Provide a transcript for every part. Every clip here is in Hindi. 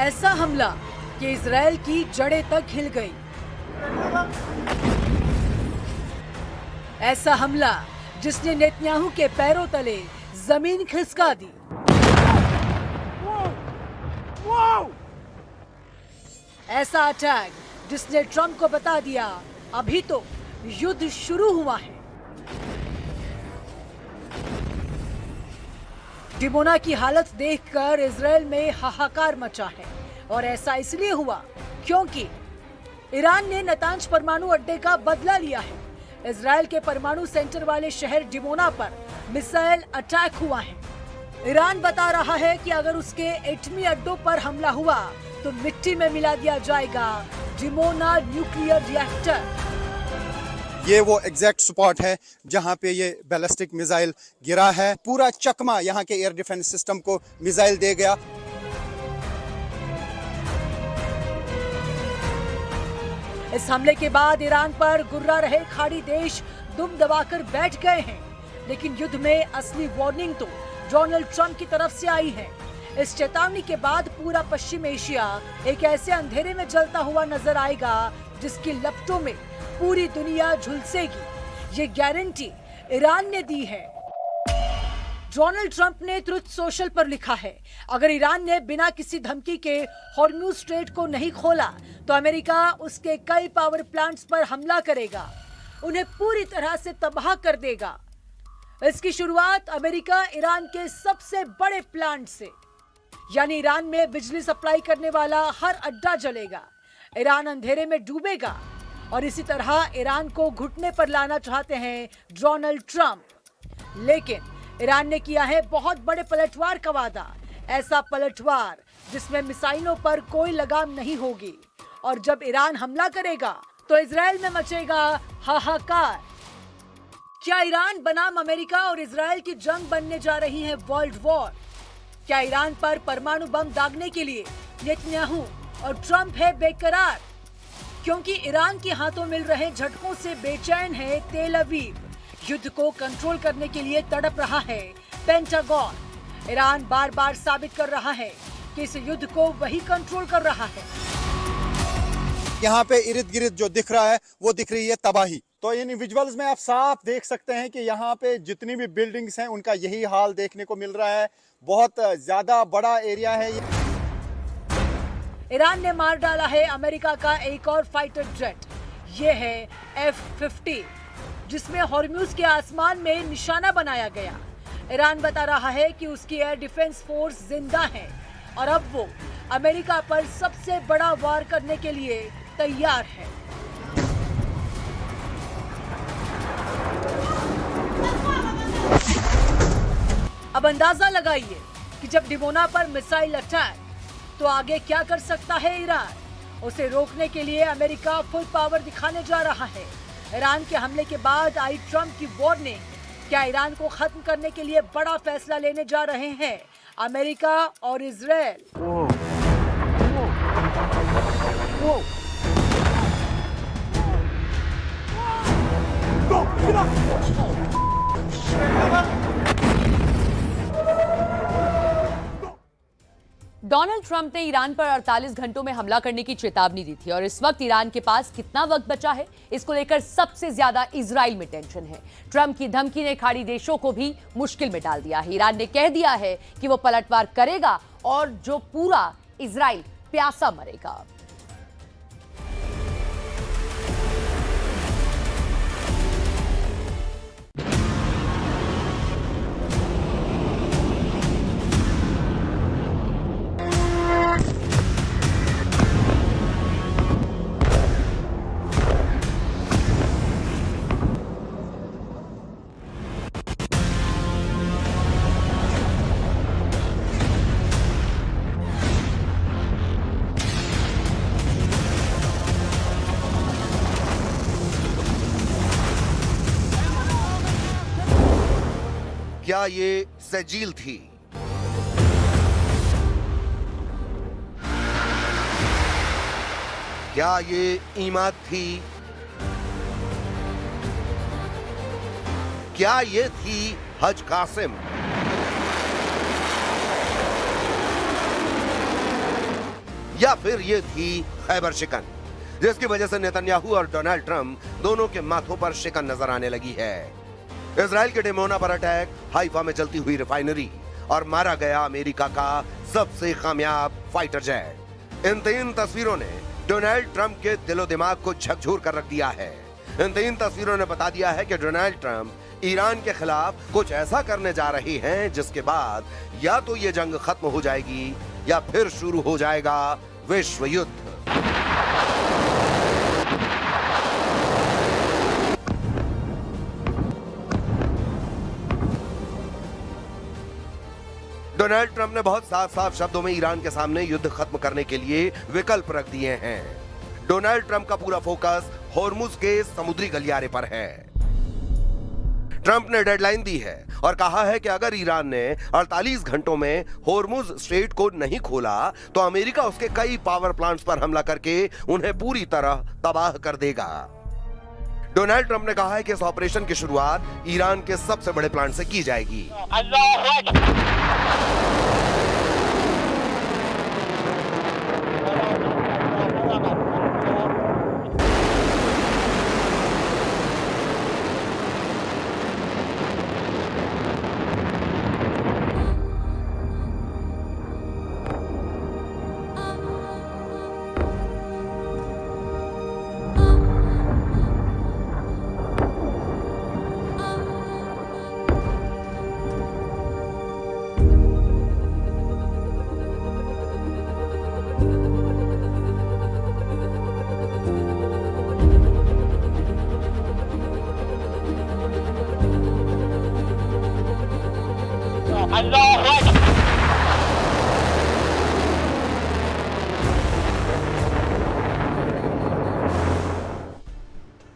ऐसा हमला कि इजराइल की जड़ें तक हिल गई। ऐसा हमला जिसने नेतन्याहू के पैरों तले जमीन खिसका दी। ऐसा अटैक जिसने ट्रंप को बता दिया अभी तो युद्ध शुरू हुआ है। डिमोना की हालत देखकर इजराइल में हाहाकार मचा है और ऐसा इसलिए हुआ क्योंकि ईरान ने नतांज परमाणु अड्डे का बदला लिया है। इजराइल के परमाणु सेंटर वाले शहर डिमोना पर मिसाइल अटैक हुआ है। ईरान बता रहा है कि अगर उसके एटमी अड्डों पर हमला हुआ तो मिट्टी में मिला दिया जाएगा डिमोना न्यूक्लियर रिएक्टर। ये वो एग्जैक्ट स्पॉट है जहां पे ये बैलिस्टिक मिसाइल गिरा है। पूरा चकमा यहां के एयर डिफेंस सिस्टम को मिसाइल दे गया। इस हमले के बाद ईरान पर गुर्रा रहे खाड़ी देश दुम दबाकर बैठ गए हैं, लेकिन युद्ध में असली वार्निंग तो डोनाल्ड ट्रंप की तरफ से आई है। इस चेतावनी के बाद पूरा पश्चिम एशिया एक ऐसे अंधेरे में जलता हुआ नजर आएगा जिसकी लपटों में पूरी दुनिया झुलसेगी। ये गारंटी ईरान ने दी है। डोनाल्ड ट्रंप ने ट्रुथ सोशल पर लिखा है, अगर ईरान ने बिना किसी धमकी के हॉर्मुज स्ट्रेट को नहीं खोला तो अमेरिका उसके कई पावर प्लांट्स पर हमला करेगा, उन्हें पूरी तरह से तबाह कर देगा। इसकी शुरुआत अमेरिका ईरान के सबसे बड़े प्लांट से, यानी ईरान में बिजली सप्लाई करने वाला हर अड्डा जलेगा। ईरान अंधेरे में डूबेगा और इसी तरह ईरान को घुटने पर लाना चाहते हैं डोनाल्ड ट्रंप। लेकिन ईरान ने किया है बहुत बड़े पलटवार का वादा, ऐसा पलटवार जिसमें मिसाइलों पर कोई लगाम नहीं होगी। और जब ईरान हमला करेगा तो इजराइल में मचेगा हाहाकार। क्या ईरान बनाम अमेरिका और इजराइल की जंग बनने जा रही है वर्ल्ड वॉर? क्या ईरान पर परमाणु बम दागने के लिए नेतन्याहू और ट्रंप है बेकरार? क्योंकि ईरान के हाथों मिल रहे झटकों से बेचैन है तेल अवीव। युद्ध को कंट्रोल करने के लिए तड़प रहा है पेंटागन। ईरान बार बार साबित कर रहा है कि इस युद्ध को वही कंट्रोल कर रहा है। यहाँ पे इर्द गिर्द जो दिख रहा है वो दिख रही है तबाही। तो इन विजुअल्स में आप साफ देख सकते हैं कि यहाँ पे जितनी भी बिल्डिंग्स हैं उनका यही हाल देखने को मिल रहा है। बहुत ज्यादा बड़ा एरिया है। ईरान ने मार डाला है अमेरिका का एक और फाइटर जेट, ये है F-50, जिसमें हॉर्मुज के आसमान में निशाना बनाया गया। ईरान बता रहा है कि उसकी एयर डिफेंस फोर्स जिंदा है और अब वो अमेरिका पर सबसे बड़ा वार करने के लिए तैयार है। अब अंदाजा लगाइए कि जब डिमोना पर मिसाइल अटैक तो आगे क्या कर सकता है ईरान। उसे रोकने के लिए अमेरिका फुल पावर दिखाने जा रहा है। ईरान के हमले के बाद आई ट्रंप की वार्निंग। क्या ईरान को खत्म करने के लिए बड़ा फैसला लेने जा रहे हैं अमेरिका और इजराइल? डोनाल्ड ट्रंप ने ईरान पर 48 घंटों में हमला करने की चेतावनी दी थी और इस वक्त ईरान के पास कितना वक्त बचा है इसको लेकर सबसे ज्यादा इजराइल में टेंशन है। ट्रंप की धमकी ने खाड़ी देशों को भी मुश्किल में डाल दिया है। ईरान ने कह दिया है कि वो पलटवार करेगा और जो पूरा इजराइल प्यासा मरेगा। क्या ये सजील थी? क्या ये ईमाद थी? क्या ये थी हज कासिम? या फिर ये थी खैबर शिकन, जिसकी वजह से नेतन्याहू और डोनाल्ड ट्रंप दोनों के माथों पर शिकन नजर आने लगी है। इजराइल के डिमोना पर अटैक, हाइफा में जलती हुई रिफाइनरी और मारा गया अमेरिका का सबसे कामयाब फाइटर जेट। इन 3 तस्वीरों ने डोनाल्ड ट्रंप के दिलो दिमाग को झकझोर कर रख दिया है। इन 3 तस्वीरों ने बता दिया है कि डोनाल्ड ट्रंप ईरान के खिलाफ कुछ ऐसा करने जा रहे हैं जिसके बाद या तो ये जंग खत्म हो जाएगी या फिर शुरू हो जाएगा विश्व युद्ध। डोनाल्ड ट्रंप ने बहुत साफ शब्दों में ईरान के सामने युद्ध खत्म करने के लिए विकल्प रख दिए हैं। डोनाल्ड ट्रंप का पूरा फोकस होर्मुज के समुद्री गलियारे पर है। ट्रंप ने डेडलाइन दी है और कहा है कि अगर ईरान ने 48 घंटों में होर्मुज स्ट्रेट को नहीं खोला तो अमेरिका उसके कई पावर प्लांट्स पर हमला करके उन्हें पूरी तरह तबाह कर देगा। डोनाल्ड ट्रंप ने कहा है कि इस ऑपरेशन की शुरुआत ईरान के सबसे बड़े प्लांट से की जाएगी।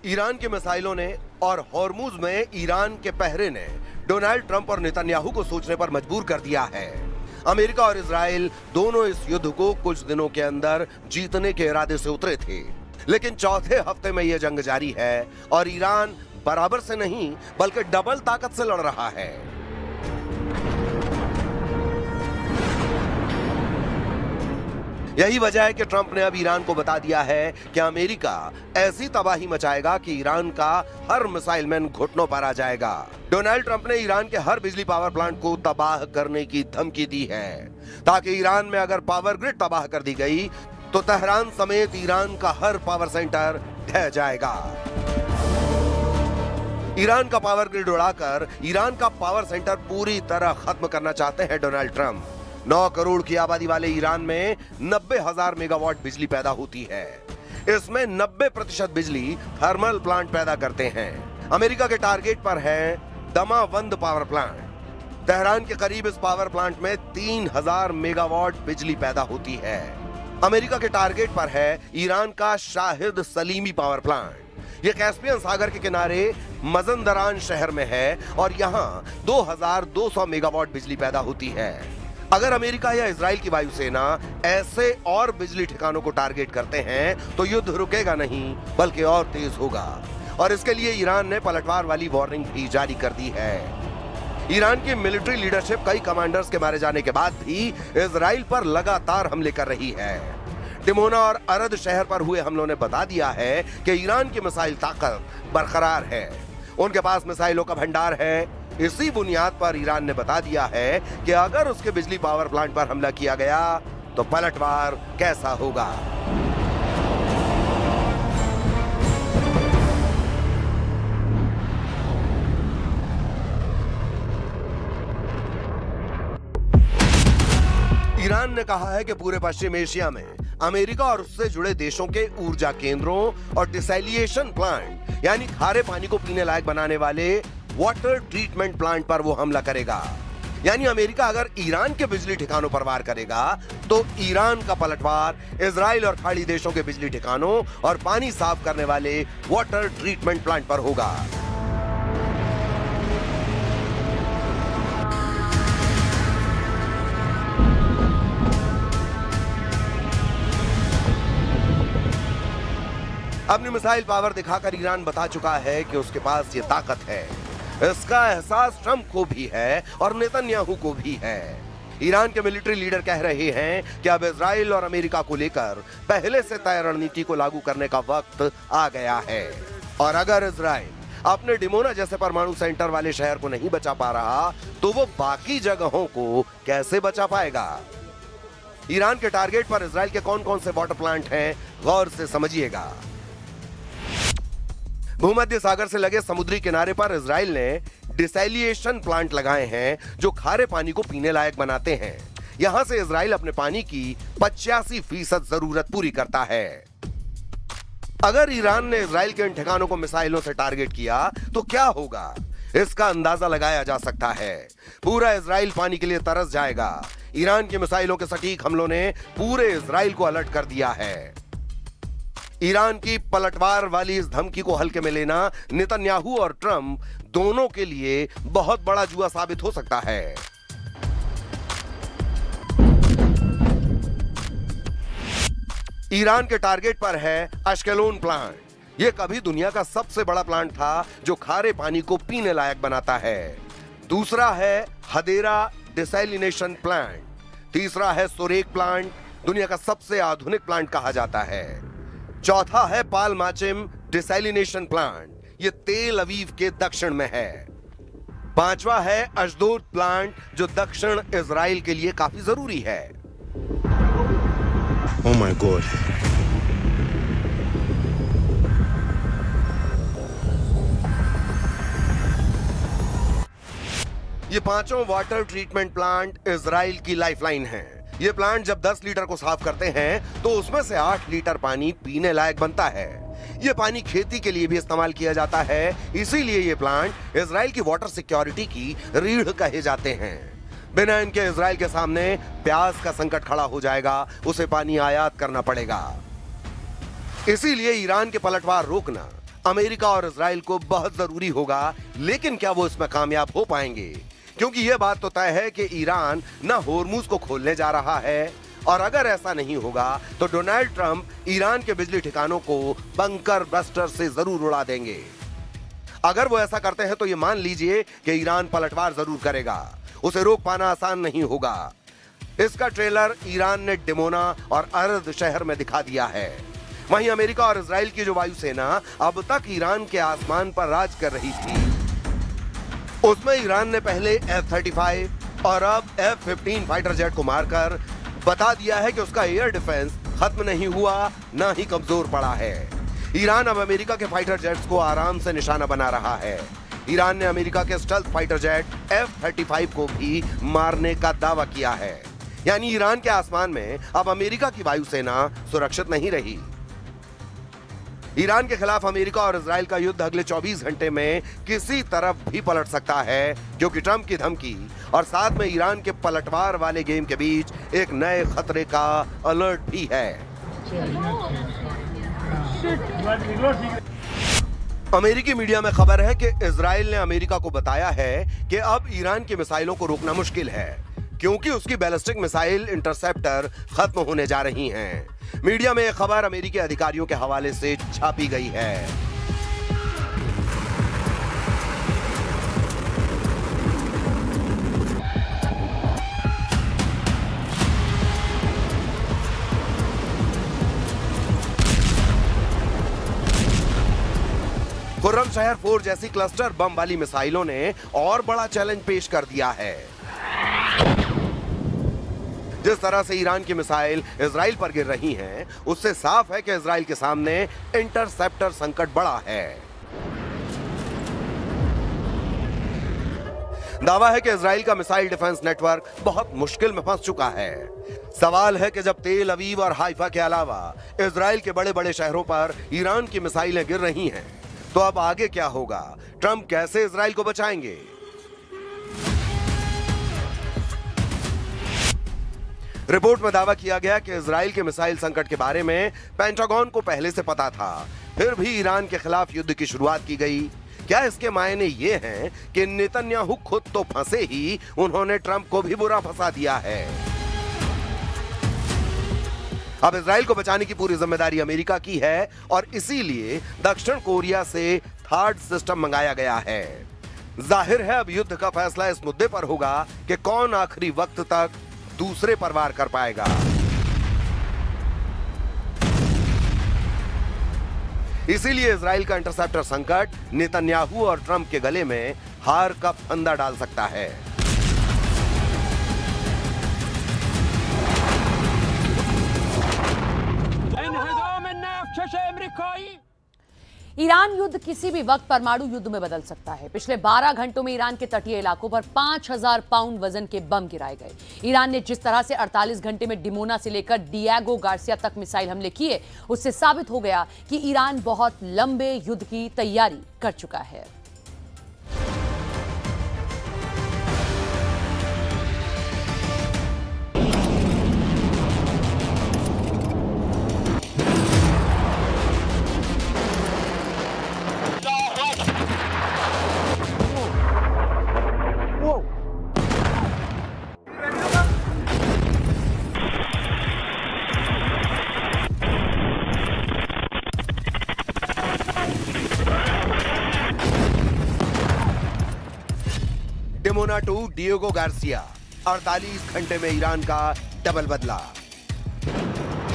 ईरान के मिसाइलों ने और होर्मुज में ईरान के पहरे ने डोनाल्ड ट्रंप और नेतन्याहू को सोचने पर मजबूर कर दिया है। अमेरिका और इजराइल दोनों इस युद्ध को कुछ दिनों के अंदर जीतने के इरादे से उतरे थे, लेकिन चौथे हफ्ते में यह जंग जारी है और ईरान बराबर से नहीं बल्कि डबल ताकत से लड़ रहा है। यही वजह है कि ट्रंप ने अब ईरान को बता दिया है कि अमेरिका ऐसी तबाही मचाएगा कि ईरान का हर मिसाइल मैन घुटनों पर आ जाएगा। डोनाल्ड ट्रंप ने ईरान के हर बिजली पावर प्लांट को तबाह करने की धमकी दी है, ताकि ईरान में अगर पावर ग्रिड तबाह कर दी गई तो तेहरान समेत ईरान का हर पावर सेंटर ढह जाएगा। ईरान का पावर ग्रिड उड़ाकर ईरान का पावर सेंटर पूरी तरह खत्म करना चाहते हैं डोनाल्ड ट्रंप। 9 करोड़ की आबादी वाले ईरान में 90,000 मेगावाट बिजली पैदा होती है। इसमें 90% बिजली थर्मल प्लांट पैदा करते हैं। अमेरिका के टारगेट पर है दमावंद पावर प्लांट। तेहरान के करीब इस पावर प्लांट में 3000 मेगावाट बिजली पैदा होती है। अमेरिका के टारगेट पर है ईरान का शाहिद सलीमी पावर प्लांट। यह कैस्पियन सागर के किनारे मजंदरान शहर में है और यहाँ 2200 मेगावाट बिजली पैदा होती है। अगर अमेरिका या इजराइल की वायुसेना ऐसे और बिजली ठिकानों को टारगेट करते हैं तो युद्ध रुकेगा नहीं बल्कि और तेज होगा, और इसके लिए ईरान ने पलटवार वाली वार्निंग भी जारी कर दी है। ईरान की मिलिट्री लीडरशिप कई कमांडर्स के मारे जाने के बाद भी इजराइल पर लगातार हमले कर रही है। डिमोना और अरद शहर पर हुए हमलों ने बता दिया है कि ईरान की मिसाइल ताकत बरकरार है, उनके पास मिसाइलों का भंडार है। इसी बुनियाद पर ईरान ने बता दिया है कि अगर उसके बिजली पावर प्लांट पर हमला किया गया तो पलटवार कैसा होगा। ईरान ने कहा है कि पूरे पश्चिम एशिया में अमेरिका और उससे जुड़े देशों के ऊर्जा केंद्रों और डिसैलिएशन प्लांट यानी खारे पानी को पीने लायक बनाने वाले वाटर ट्रीटमेंट प्लांट पर वो हमला करेगा। यानी अमेरिका अगर ईरान के बिजली ठिकानों पर वार करेगा तो ईरान का पलटवार इजराइल और खाड़ी देशों के बिजली ठिकानों और पानी साफ करने वाले वाटर ट्रीटमेंट प्लांट पर होगा। अपनी मिसाइल पावर दिखाकर ईरान बता चुका है कि उसके पास ये ताकत है। इसका एहसास ट्रंप को भी है और नेतन्याहू को भी है। ईरान के मिलिट्री लीडर कह रहे हैं कि अब इजराइल और अमेरिका को लेकर पहले से तय रणनीति को लागू करने का वक्त आ गया है। और अगर इजराइल अपने डिमोना जैसे परमाणु सेंटर वाले शहर को नहीं बचा पा रहा, तो वो बाकी जगहों को कैसे बचा पाएगा? ईरान के टारगेट पर इजराइल के कौन कौन से वाटर प्लांट हैं, गौर से समझिएगा। भूमध्य सागर से लगे समुद्री किनारे पर इजराइल ने डिसैलिएशन प्लांट लगाए हैं, जो खारे पानी को पीने लायक बनाते हैं। यहां से इजराइल अपने पानी की 85% जरूरत पूरी करता है। अगर ईरान ने इजराइल के इन ठिकानों को मिसाइलों से टारगेट किया तो क्या होगा, इसका अंदाजा लगाया जा सकता है। पूरा इजराइल पानी के लिए तरस जाएगा। ईरान की मिसाइलों के सटीक हमलों ने पूरे इजराइल को अलर्ट कर दिया है। ईरान की पलटवार वाली इस धमकी को हल्के में लेना नेतन्याहू और ट्रंप दोनों के लिए बहुत बड़ा जुआ साबित हो सकता है। ईरान के टारगेट पर है अश्केलोन प्लांट। यह कभी दुनिया का सबसे बड़ा प्लांट था जो खारे पानी को पीने लायक बनाता है। दूसरा है हदेरा डिसैलिनेशन प्लांट। तीसरा है सोरेक प्लांट, दुनिया का सबसे आधुनिक प्लांट कहा जाता है। चौथा है पालमाचिम डिसैलिनेशन प्लांट, यह तेल अवीव के दक्षिण में है। पांचवा है अशदोद प्लांट, जो दक्षिण इजराइल के लिए काफी जरूरी है। Oh my God. ये पांचों वाटर ट्रीटमेंट प्लांट इजराइल की लाइफलाइन हैं। ये प्लांट जब 10 लीटर को साफ करते हैं तो उसमें से 8 लीटर पानी पीने लायक बनता है। ये पानी खेती के लिए भी इस्तेमाल किया जाता है, इसीलिए ये प्लांट इजराइल की वाटर सिक्योरिटी की रीढ़ कहे जाते हैं। बिना इनके इजराइल के सामने प्याज का संकट खड़ा हो जाएगा, उसे पानी आयात करना पड़ेगा। इसीलिए ईरान के पलटवार रोकना अमेरिका और इजराइल को बहुत जरूरी होगा, लेकिन क्या वो इसमें कामयाब हो पाएंगे? क्योंकि यह बात तो तय है कि ईरान न होर्मुज को खोलने जा रहा है, और अगर ऐसा नहीं होगा तो डोनाल्ड ट्रंप ईरान के बिजली ठिकानों को बंकर बस्टर से जरूर उड़ा देंगे। अगर वो ऐसा करते हैं तो ये मान लीजिए कि ईरान पलटवार जरूर करेगा, उसे रोक पाना आसान नहीं होगा। इसका ट्रेलर ईरान ने डिमोना और अर्द शहर में दिखा दिया है। वहीं अमेरिका और इजराइल की जो वायुसेना अब तक ईरान के आसमान पर राज कर रही थी, उसमें ईरान ने पहले F-35 और अब F-15 फाइटर जेट को मारकर बता दिया है कि उसका एयर डिफेंस खत्म नहीं हुआ, ना ही कमजोर पड़ा है। ईरान अब अमेरिका के फाइटर जेट्स को आराम से निशाना बना रहा है। ईरान ने अमेरिका के स्टेल्थ फाइटर जेट F-35 को भी मारने का दावा किया है। यानी ईरान के आसमान में अब अमेरिका की वायुसेना सुरक्षित नहीं रही। ईरान के खिलाफ अमेरिका और इजराइल का युद्ध अगले 24 घंटे में किसी तरफ भी पलट सकता है, क्योंकि ट्रंप की धमकी और साथ में ईरान के पलटवार वाले गेम के बीच एक नए खतरे का अलर्ट भी है। अमेरिकी मीडिया में खबर है कि इजराइल ने अमेरिका को बताया है कि अब ईरान की मिसाइलों को रोकना मुश्किल है, क्योंकि उसकी बैलिस्टिक मिसाइल इंटरसेप्टर खत्म होने जा रही हैं। मीडिया में यह खबर अमेरिकी अधिकारियों के हवाले से छापी गई है। खुर्रमशहर 4 जैसी क्लस्टर बम वाली मिसाइलों ने और बड़ा चैलेंज पेश कर दिया है। जिस तरह से ईरान की मिसाइल इजराइल पर गिर रही हैं, उससे साफ है कि इजराइल के सामने इंटरसेप्टर संकट बड़ा है। दावा है कि इजराइल का मिसाइल डिफेंस नेटवर्क बहुत मुश्किल में फंस चुका है। सवाल है कि जब तेल अवीव और हाइफा के अलावा इजराइल के बड़े बड़े शहरों पर ईरान की मिसाइलें गिर रही हैं, तो अब आगे क्या होगा? ट्रंप कैसे इजराइल को बचाएंगे? रिपोर्ट में दावा किया गया कि इजराइल के मिसाइल संकट के बारे में पेंटागन को पहले से पता था, फिर भी ईरान के खिलाफ युद्ध की शुरुआत की गई। क्या इसके मायने ये हैं कि नेतन्याहू खुद तो फंसे ही, उन्होंने ट्रंप को भी बुरा फंसा दिया है? अब इजराइल को बचाने की पूरी जिम्मेदारी अमेरिका की है, और इसीलिए दक्षिण कोरिया से थर्ड सिस्टम मंगाया गया है। जाहिर है अब युद्ध का फैसला इस मुद्दे पर होगा कि कौन आखिरी वक्त तक दूसरे पर वार कर पाएगा। इसीलिए इजराइल का इंटरसेप्टर संकट नेतन्याहू और ट्रंप के गले में हार का फंदा डाल सकता है। ईरान युद्ध किसी भी वक्त परमाणु युद्ध में बदल सकता है। पिछले 12 घंटों में ईरान के तटीय इलाकों पर 5000 पाउंड वजन के बम गिराए गए। ईरान ने जिस तरह से 48 घंटे में डिमोना से लेकर डिएगो गार्सिया तक मिसाइल हमले किए, उससे साबित हो गया कि ईरान बहुत लंबे युद्ध की तैयारी कर चुका है। डिमोना टू डिएगो गार्सिया, 48 घंटे में ईरान का डबल बदला।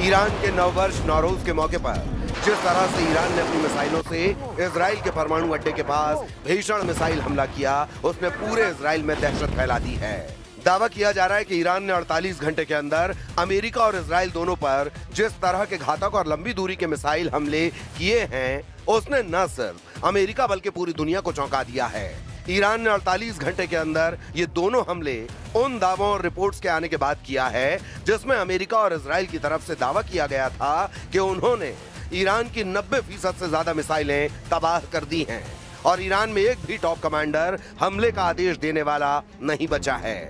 ईरान के नववर्ष नौरोज के मौके पर जिस तरह से ईरान ने अपनी मिसाइलों से इजराइल के परमाणु अड्डे के पास भीषण मिसाइल हमला किया, उसने पूरे इजराइल में दहशत फैला दी है। दावा किया जा रहा है कि ईरान ने 48 घंटे के अंदर अमेरिका और इजराइल दोनों पर जिस तरह के घातक और लंबी दूरी के मिसाइल हमले किए हैं, उसने न सिर्फ अमेरिका बल्कि पूरी दुनिया को चौंका दिया है। ईरान ने 48 घंटे के अंदर ये दोनों हमले उन दावों और रिपोर्ट्स के आने के बाद किया है जिसमें अमेरिका और इजराइल की तरफ से दावा किया गया था कि उन्होंने ईरान की 90% से ज्यादा मिसाइलें तबाह कर दी हैं और ईरान में एक भी टॉप कमांडर हमले का आदेश देने वाला नहीं बचा है।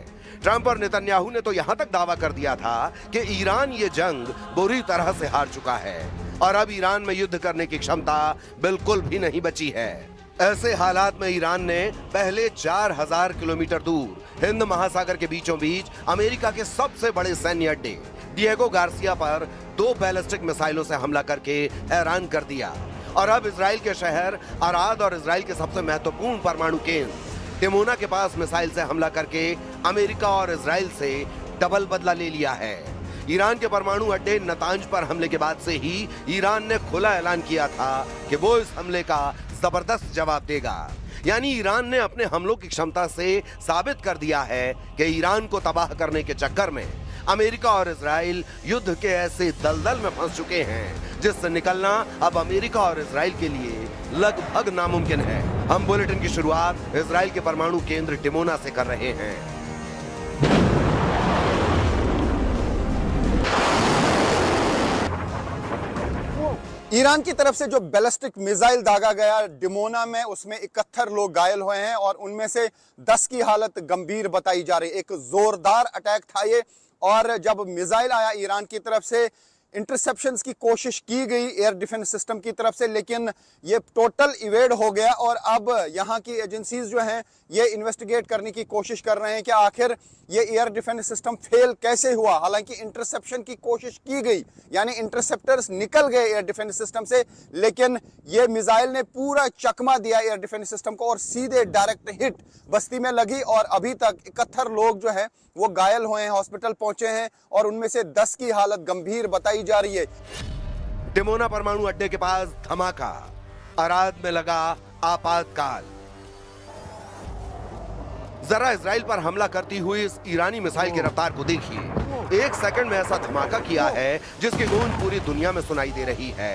ट्रंप और नेतन्याहू ने तो यहां तक दावा कर दिया था कि ईरान ये जंग बुरी तरह से हार चुका है और अब ईरान में युद्ध करने की क्षमता बिल्कुल भी नहीं बची है। ऐसे हालात में ईरान ने पहले 4000 किलोमीटर दूर हिंद महासागर के बीचों बीच अमेरिका के सबसे बड़े सैन्य अड्डे डिएगो गार्सिया पर 2 बैलिस्टिक मिसाइलों से हमला करके हैरान कर दिया और अब इजराइल के शहर अराद और इजराइल के सबसे महत्वपूर्ण परमाणु केंद्र डिमोना के पास मिसाइल से हमला करके अमेरिका और इजराइल से डबल बदला ले लिया है। ईरान के परमाणु अड्डे नतांज पर हमले के बाद से ही ईरान ने खुला ऐलान किया था कि वो इस हमले का जबरदस्त जवाब देगा। यानी ईरान ने अपने हमलों की क्षमता से साबित कर दिया है कि ईरान को तबाह करने के चक्कर में अमेरिका और इजराइल युद्ध के ऐसे दलदल में फंस चुके हैं जिससे निकलना अब अमेरिका और इजराइल के लिए लगभग नामुमकिन है। हम बुलेटिन की शुरुआत इजराइल के परमाणु केंद्र डिमोना से कर रहे हैं। ईरान की तरफ से जो बैलिस्टिक मिसाइल दागा गया डिमोना में, उसमें 71 लोग घायल हुए हैं और उनमें से 10 की हालत गंभीर बताई जा रही है। एक जोरदार अटैक था ये और जब मिसाइल आया ईरान की तरफ से इंटरसेप्शंस की कोशिश की गई एयर डिफेंस सिस्टम की तरफ से, लेकिन ये टोटल इवेड हो गया और अब यहाँ की एजेंसीज जो हैं ये इन्वेस्टिगेट करने की कोशिश कर रहे हैं कि आखिर ये एयर डिफेंस सिस्टम फेल कैसे हुआ। हालांकि इंटरसेप्शन की कोशिश की गई, यानी इंटरसेप्टर्स निकल गए एयर डिफेंस सिस्टम से, लेकिन ये मिसाइल ने पूरा चकमा दिया एयर डिफेंस सिस्टम को और सीधे डायरेक्ट हिट बस्ती में लगी और अभी तक 71 लोग जो है वो घायल हुए हैं, हॉस्पिटल पहुंचे हैं और उनमें से 10 की हालत गंभीर बताई जा रही है। डिमोना परमाणु अड्डे के पास धमाका, अराद में लगा आपातकाल। जरा इजराइल पर हमला करती हुई इस ईरानी मिसाइल की रफ्तार को देखिए। 1 सेकंड में ऐसा धमाका किया है जिसकी गूंज पूरी दुनिया में सुनाई दे रही है।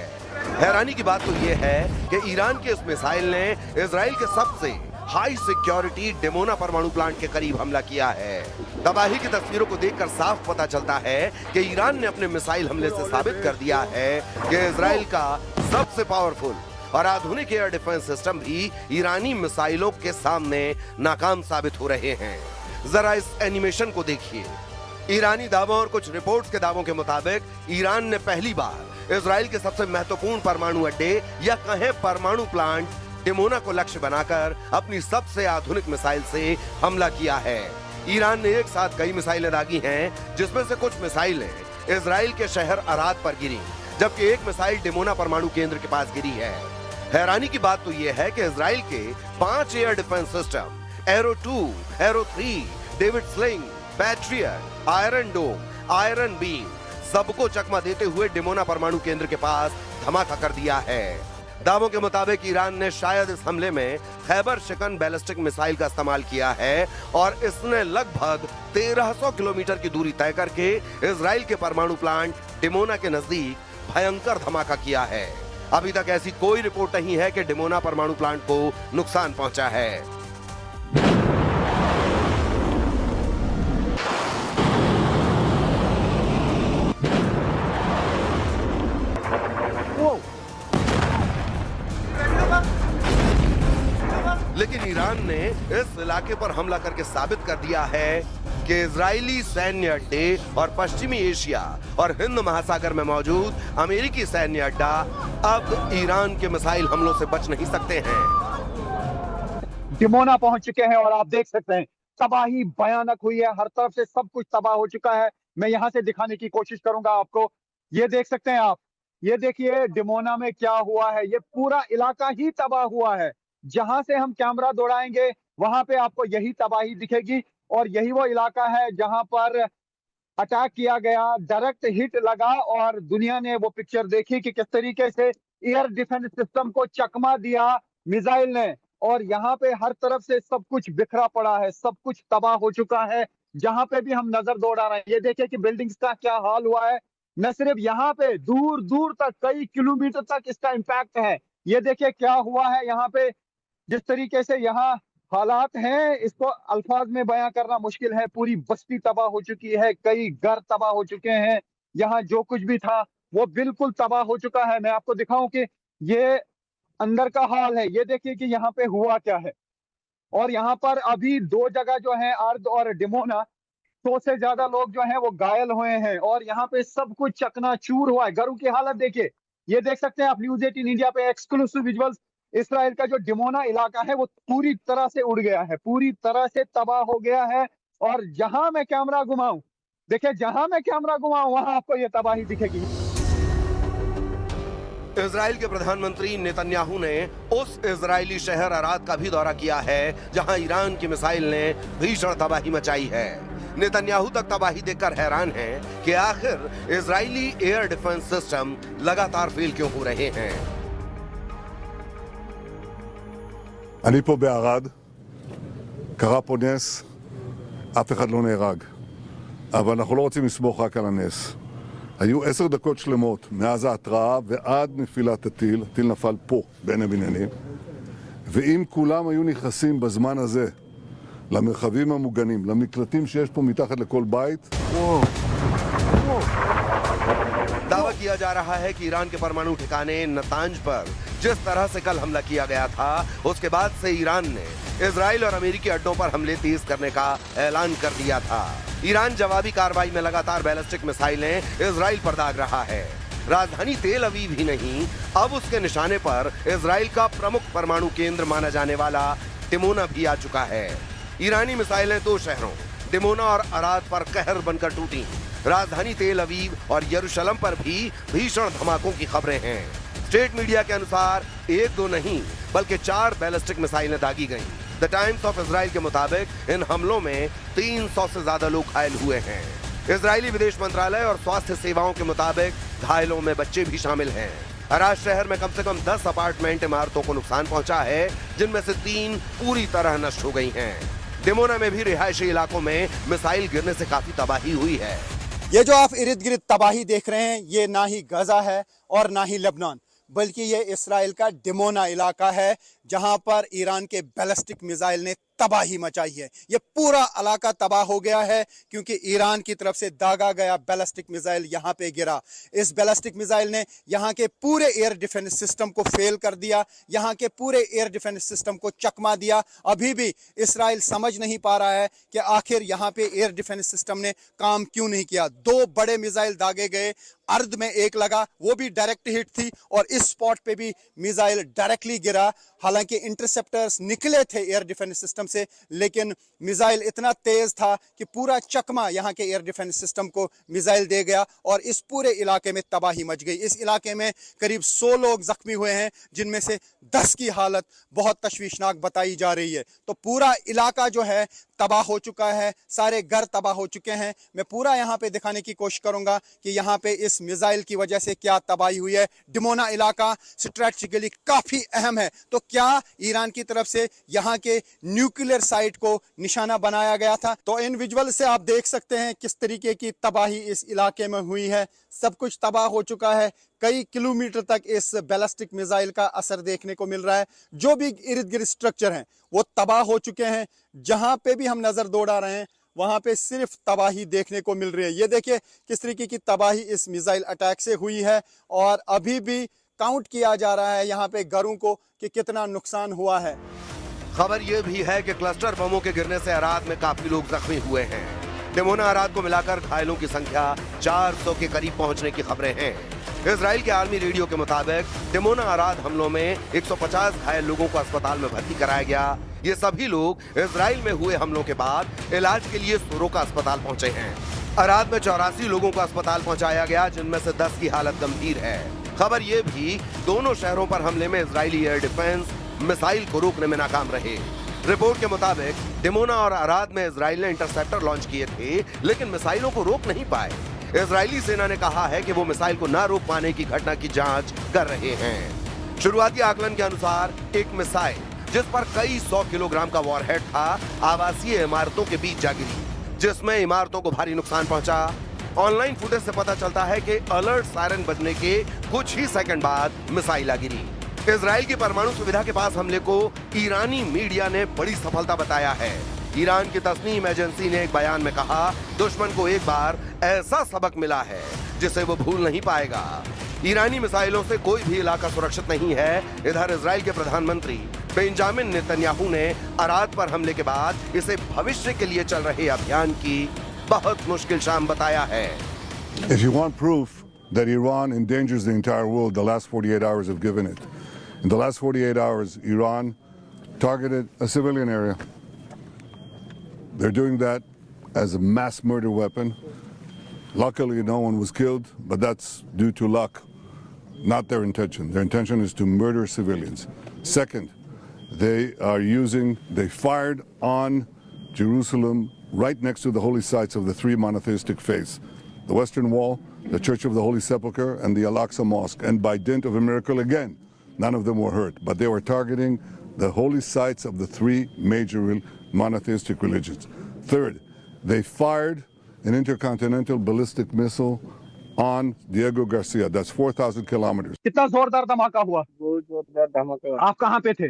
हैरानी की बात तो यह है कि ईरान के इस मिसाइल ने इजराइल के सबसे हाई सिक्योरिटी डिमोना परमाणु प्लांट के करीब हमला किया है। तबाही की तस्वीरों को देखकर साफ पता चलता है कि ईरान ने अपने मिसाइल हमले से साबित कर दिया है कि इजराइल का सबसे पावरफुल और आधुनिक एयर डिफेंस सिस्टम भी ईरानी मिसाइलों के सामने नाकाम साबित हो रहे हैं। जरा इस एनिमेशन को देखिए। ईरानी दावों और कुछ रिपोर्ट्स के दावों के मुताबिक ईरान ने पहली बार इजराइल के सबसे महत्वपूर्ण परमाणु अड्डे या कहें परमाणु प्लांट डिमोना को लक्ष्य बनाकर अपनी सबसे आधुनिक मिसाइल से हमला किया है। ईरान ने एक साथ कई मिसाइलें दागी हैं, जिसमें से कुछ मिसाइलें इजराइल के शहर अराद पर गिरी, जबकि एक मिसाइल डिमोना परमाणु केंद्र के पास गिरी है। हैरानी की बात तो यह है कि इजराइल के 5 air defence system Arrow 2, Arrow 3, David Sling, Patriot, Iron Dome, Iron Beam सबको चकमा देते हुए डिमोना परमाणु केंद्र के पास धमाका कर दिया है। दावों के मुताबिक ईरान ने शायद इस हमले में खैबर शिकन बैलिस्टिक मिसाइल का इस्तेमाल किया है और इसने लगभग 1300 किलोमीटर की दूरी तय करके इजराइल के परमाणु प्लांट डिमोना के नजदीक भयंकर धमाका किया है। अभी तक ऐसी कोई रिपोर्ट नहीं है कि डिमोना परमाणु प्लांट को नुकसान पहुंचा है। लेकिन ईरान ने इस इलाके पर हमला करके साबित कर दिया है कि इजरायली सैन्य अड्डे और पश्चिमी एशिया और हिंद महासागर में मौजूद अमेरिकी सैन्य अड्डा अब ईरान के मिसाइल हमलों से बच नहीं सकते हैं। डिमोना पहुंच चुके हैं और आप देख सकते हैं तबाही भयानक हुई है, हर तरफ से सब कुछ तबाह हो चुका है। मैं यहां से दिखाने की कोशिश करूंगा आपको। ये देख सकते हैं आप, ये देखिए डिमोना में क्या हुआ है। ये पूरा इलाका ही तबाह हुआ है। जहां से हम कैमरा दौड़ाएंगे वहां पे आपको यही तबाही दिखेगी और यही वो इलाका है जहां पर अटैक किया गया, डायरेक्ट हिट लगा और दुनिया ने वो पिक्चर देखी कि किस तरीके से एयर डिफेंस सिस्टम को चकमा दिया मिसाइल ने। और यहाँ पे हर तरफ से सब कुछ बिखरा पड़ा है, सब कुछ तबाह हो चुका है। जहां पे भी हम नजर दौड़ा रहे हैं, ये देखिए कि बिल्डिंग्स का क्या हाल हुआ है। न सिर्फ यहाँ पे, दूर दूर तक, कई किलोमीटर तक इसका इम्पैक्ट है। ये देखिए क्या हुआ है यहाँ पे, जिस तरीके से यहाँ हालात हैं इसको अल्फाज में बयां करना मुश्किल है। पूरी बस्ती तबाह हो चुकी है, कई घर तबाह हो चुके हैं। यहाँ जो कुछ भी था वो बिल्कुल तबाह हो चुका है। मैं आपको दिखाऊं कि ये अंदर का हाल है। ये देखिए कि यहाँ पे हुआ क्या है। और यहाँ पर अभी दो जगह जो है, अर्द और डिमोना, 100 से ज्यादा लोग जो हैं वो घायल हुए हैं और यहाँ पे सब कुछ चकनाचूर हुआ है। घरों की हालत देखिए। ये देख सकते हैं आप न्यूज 18 इंडिया पे एक्सक्लूसिव विजुअल्स। इसराइल का जो डिमोना इलाका है वो पूरी तरह से उड़ गया है, पूरी तरह से तबाह हो गया है। और जहां मैं कैमरा घुमाऊं, देखिए जहां मैं कैमरा घुमाऊं वहां आपको ये तबाही दिखेगी। इजराइल के प्रधानमंत्री नेतन्याहू ने उस इजरायली शहर अराद का भी दौरा किया है जहां ईरान की मिसाइल ने भीषण तबाही मचाई है। नेतन्याहू तक तबाही देखकर हैरान है कि आखिर इजरायली एयर डिफेंस सिस्टम लगातार फेल क्यों हो रहे हैं। אני פה בערד, קרה פה נס, אף אחד לא נהרג. אבל אנחנו לא רוצים לסמוך רק על הנס. היו 10 דקות שלמות מאז ההתראה ועד נפילת הטיל, הטיל נפל פה בין הבניינים, ואם כולם היו נכנסים בזמן הזה למרחבים המוגנים, למקלטים שיש פה מתחת לכל בית, दावा किया जा रहा है कि ईरान के परमाणु ठिकाने नतांज पर जिस तरह से कल हमला किया गया था, उसके बाद से ईरान ने इजराइल और अमेरिकी अड्डों पर हमले तेज करने का ऐलान कर दिया था। ईरान जवाबी कार्रवाई में लगातार बैलिस्टिक मिसाइलें इजराइल पर दाग रहा है। राजधानी तेल अवीव ही नहीं, अब उसके निशाने पर इजराइल का प्रमुख परमाणु केंद्र माना जाने वाला डिमोना भी आ चुका है। ईरानी मिसाइलें 2 शहरों डिमोना और अराद पर कहर बनकर टूटी। राजधानी तेल अवीव और यरूशलेम पर भी भीषण धमाकों की खबरें हैं। स्टेट मीडिया के अनुसार 1-2 नहीं बल्कि 4 बैलिस्टिक मिसाइलें दागी गईं। द टाइम्स ऑफ इजराइल के मुताबिक इन हमलों में 300 से ज्यादा लोग घायल हुए हैं। इजरायली विदेश मंत्रालय और स्वास्थ्य सेवाओं के मुताबिक घायलों में बच्चे भी शामिल हैं। अराद शहर में कम से कम 10 अपार्टमेंट इमारतों को नुकसान पहुंचा है, जिनमें से 3 पूरी तरह नष्ट हो गई हैं। डिमोना में भी रिहायशी इलाकों में मिसाइल गिरने से काफी तबाही हुई है। ये जो आप इर्द गिर्द तबाही देख रहे हैं, ये ना ही गजा है और ना ही लेबनान, बल्कि ये इसराइल का डिमोना इलाका है जहां पर ईरान के बैलिस्टिक मिसाइल ने तबाही मचाई है। ये पूरा इलाका तबाह हो गया है क्योंकि ईरान की तरफ से दागा गया बैलिस्टिक मिसाइल यहां पे गिरा। इस बैलिस्टिक मिसाइल ने यहां के पूरे एयर डिफेंस सिस्टम को फेल कर दिया, यहां के पूरे एयर डिफेंस सिस्टम को चकमा दिया। अभी भी इसराइल समझ नहीं पा रहा है कि आखिर यहां पे एयर डिफेंस सिस्टम ने काम क्यों नहीं किया। 2 बड़े मिसाइल दागे गए, अर्ध में एक लगा, वो भी डायरेक्ट हिट थी, और इस स्पॉट पे भी मिसाइल डायरेक्टली गिरा। हालांकि इंटरसेप्टर्स निकले थे एयर डिफेंस सिस्टम से, लेकिन मिसाइल इतना तेज था कि पूरा चकमा यहां के एयर डिफेंस सिस्टम को मिसाइल दे गया और इस पूरे इलाके में तबाही मच गई। इस इलाके में करीब 100 लोग जख्मी हुए हैं, जिनमें से 10 की हालत बहुत तशवीशनाक बताई जा रही है। तो पूरा इलाका जो है तबाह हो चुका है, सारे घर तबाह हो चुके हैं। मैं पूरा यहाँ पे दिखाने की कोशिश करूंगा कि यहाँ पे इस मिसाइल की वजह से क्या तबाही हुई है। डिमोना इलाका स्ट्रेटेजिकली काफी अहम है, तो क्या ईरान की तरफ से यहाँ के न्यूक्लियर साइट को निशाना बनाया गया था? तो इन विजुअल से आप देख सकते हैं किस तरीके की तबाही इस इलाके में हुई है। सब कुछ तबाह हो चुका है, कई किलोमीटर तक इस बैलिस्टिक मिसाइल का असर देखने को मिल रहा है। जो भी इर्द गिर्द स्ट्रक्चर हैं वो तबाह हो चुके हैं। जहां पे भी हम नजर दौड़ा रहे हैं वहां पे सिर्फ तबाही देखने को मिल रही है। ये देखिए किस तरीके की तबाही इस मिसाइल अटैक से हुई है, और अभी भी काउंट किया जा रहा है यहाँ पे घरों को कि कितना नुकसान हुआ है। खबर यह भी है कि क्लस्टर बमों के गिरने से अराद में काफी लोग जख्मी हुए हैं। डिमोना अराद को मिलाकर घायलों की संख्या 400 के करीब पहुंचने की खबरें हैं। इजराइल के आर्मी रेडियो के मुताबिक डिमोना अराद हमलों में 150 घायल लोगों को अस्पताल में भर्ती कराया गया। ये सभी लोग इजराइल में हुए हमलों के बाद इलाज के लिए सोरोका अस्पताल पहुंचे हैं। अराद में 84 लोगों को अस्पताल पहुंचाया गया, जिनमें से 10 की हालत गंभीर है। खबर ये भी दोनों शहरों पर हमले में इजरायली एयर डिफेंस मिसाइल को रोकने में नाकाम रहे। रिपोर्ट के मुताबिक डिमोना और अराद में इजराइल ने इंटरसेप्टर लॉन्च किए थे, लेकिन मिसाइलों को रोक नहीं पाए। इजरायली सेना ने कहा है कि वो मिसाइल को न रोक पाने की घटना की जांच कर रहे हैं। शुरुआती आकलन के अनुसार एक मिसाइल जिस पर कई 100 किलोग्राम का वॉरहेड था, आवासीय इमारतों के बीच जा गिरी, जिसमें इमारतों को भारी नुकसान पहुंचा। ऑनलाइन फुटेज से पता चलता है कि अलर्ट सायरन बजने के कुछ ही सेकंड बाद मिसाइल आ गिरी। इजराइल की परमाणु सुविधा के पास हमले को ईरानी मीडिया ने बड़ी सफलता बताया है। ईरान की तस्नीम एजेंसी ने एक बयान में कहा, दुश्मन को एक बार ऐसा सबक मिला है जिसे वो भूल नहीं पाएगा। ईरानी मिसाइलों से कोई भी इलाका सुरक्षित नहीं है। इधर इजराइल के प्रधानमंत्री बेंजामिन नेतन्याहू ने अराद पर हमले के बाद इसे भविष्य के लिए चल रहे अभियान की बहुत मुश्किल शाम बताया है। If you want proof that Iran endangers the entire world, the last 48 hours have given it. In the last 48 hours, Iran targeted a civilian area. They're doing that as a mass murder weapon. Luckily, no one was killed, but that's due to luck, not their intention. Their intention is to murder civilians. Second, they fired on Jerusalem right next to the holy sites of the three monotheistic faiths, the Western Wall, the Church of the Holy Sepulchre, and the Al-Aqsa Mosque. And by dint of a miracle again, none of them were hurt, but they were targeting the holy sites of the three major monotheistic religions. Third, they fired an intercontinental ballistic missile on Diego Garcia. That's 4,000 kilometers. कितना जोरदार धमाका हुआ? बहुत जोरदार धमाका हुआ। आप कहाँ पे थे?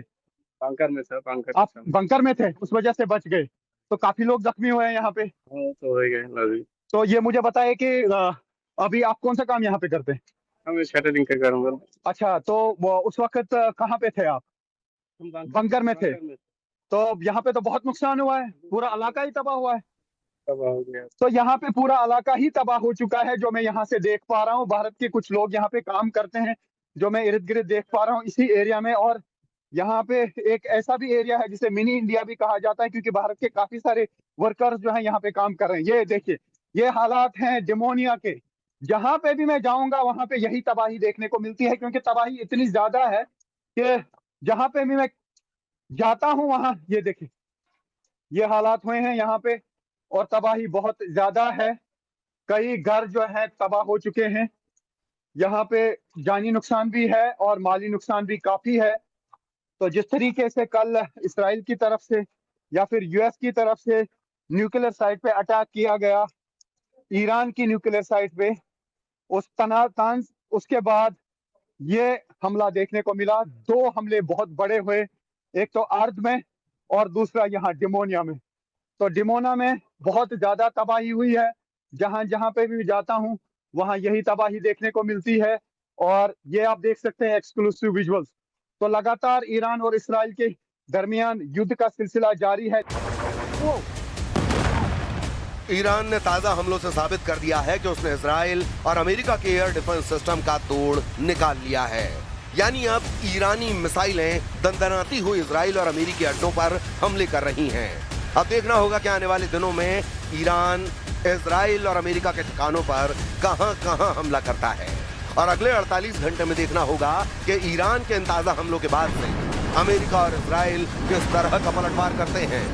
बंकर में सर, बंकर। आप बंकर में थे, उस वजह से बच गए। तो काफी लोग जख्मी हुए हैं यहाँ पे। हाँ, तो हो गए लगी। तो ये मुझे बताइए कि अभी आप कौन सा काम यहाँ पे करते हैं? हम शटरिंग का करूँगा। अच्छा, तो उस वक्त कहाँ पे थे आप? बंकर में थे। तो यहाँ पे तो बहुत नुकसान हुआ है, पूरा इलाका ही तबाह हुआ है। तबाह हो गया। तो यहाँ पे पूरा इलाका ही तबाह हो चुका है, जो मैं यहाँ से देख पा रहा हूँ। भारत के कुछ लोग यहाँ पे काम करते हैं, जो मैं इर्द गिर्द देख पा रहा हूँ इसी एरिया में। और यहाँ पे एक ऐसा भी एरिया है जिसे मिनी इंडिया भी कहा जाता है, क्योंकि भारत के काफी सारे वर्कर्स जो हैं यहाँ पे काम कर रहे हैं। ये देखिए, ये हालात हैं डिमोनिया के। जहां पे भी मैं जाऊंगा वहां पे यही तबाही देखने को मिलती है, क्योंकि तबाही इतनी ज्यादा है कि जहां पे भी मैं जाता हूं वहां, ये देखिए, ये हालात हुए हैं यहाँ पे, और तबाही बहुत ज्यादा है। कई घर जो है तबाह हो चुके हैं। यहाँ पे जानी नुकसान भी है और माली नुकसान भी काफी है। तो जिस तरीके से कल इसराइल की तरफ से या फिर यूएस की तरफ से न्यूक्लियर साइट पे अटैक किया गया, ईरान की न्यूक्लियर साइट पे, उसके बाद ये हमला देखने को मिला। दो हमले बहुत बड़े हुए, एक तो अर्द में और दूसरा यहाँ डिमोनिया में। तो डिमोना में बहुत ज्यादा तबाही हुई है। जहां जहां पे भी जाता हूं वहां यही तबाही देखने को मिलती है। और ये आप देख सकते हैं एक्सक्लूसिव विजुअल्स। तो लगातार ईरान और इसराइल के दरमियान युद्ध का सिलसिला जारी है। ईरान ने ताजा हमलों से साबित कर दिया है कि उसने इजराइल और अमेरिका के एयर डिफेंस सिस्टम का तोड़ निकाल लिया है। यानी अब ईरानी मिसाइलें दंदनाती हुई इजराइल और अमेरिकी अड्डों पर हमले कर रही हैं। अब देखना होगा कि आने वाले दिनों में ईरान इजराइल और अमेरिका के ठिकानों पर कहां-कहां हमला करता है। और अगले 48 घंटे में देखना होगा कि ईरान के इन ताजा हमलों के बाद से अमेरिका और इजराइल किस तरह का पलटवार करते हैं।